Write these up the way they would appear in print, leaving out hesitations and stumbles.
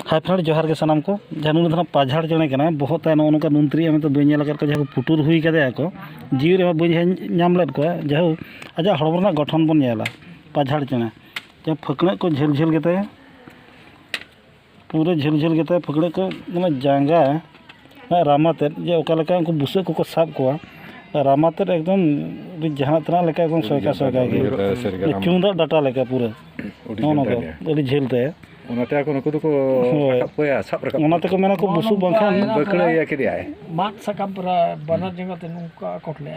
hi friend जोहार के सामान को जहाँ नुन पाझाड़ चढ़े करना बहुत तय नौका नुनत्री में तो बी जहाँ पुटुर हुई को जीव रे बम लेद को जहाँ आज हड़म गठन बन नेला पाझाड़ चढ़े जहाँ फकड़े को झेल झेल के पूरे झेल झेल के फकड़े को मैं जांगा रामाते जे ओका उनको बुसे को साब को रामाते एकदम जहाँ तना एकदम सोयका सोयका चुंदा डाटा लेका पूरा नौका झेलते को मेना को बुसु बांखान बकड़ा या के दिया मात सकम पूरा बना जगह ते नुका कोटले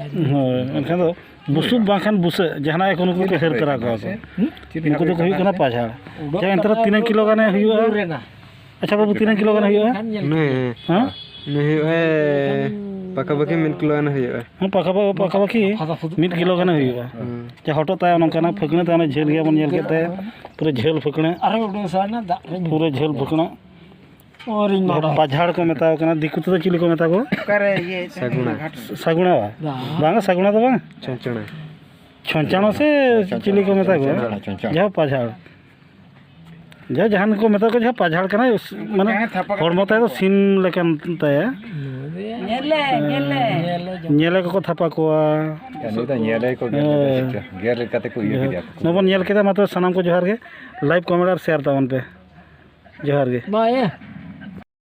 एनखान दो बुसु बांखान बुसे जहाना को नुको के हेर करा को उनको तो कहि कना पाझाड़ जे अंतर 3 किलो गाने हुआ अच्छा बाबू 3 किलो गाने हुआ नहीं हां नहीं पाका बाकी 1 किलो गाने हुआ हां पाका बाकी 1 किलो गाने हुआ जे हटो ताय नकना फकने ताने झेल गया बन झेल केते पूरे झेल फकने अरे उडे साना दा पूरे झेल फकना और इन पाझाड़ को मेता कना दिकु तो चिली को मेता को करे ये सगुणा बांगा सगुणा तो बांग छंचणा छंचणा से चिली को मेता को जहाँ पाझाड़ जहाँ जहान को मेता को जहाँ पाझाड़ कना माने हड़मता तो सिम लेकन तय नेले को थापा को नेले को गेर कते को ये दिया नबन नेल केदा मात्र सनाम को जोहार के लाइव कमेंट और शेयर तावन पे जोहार के बाय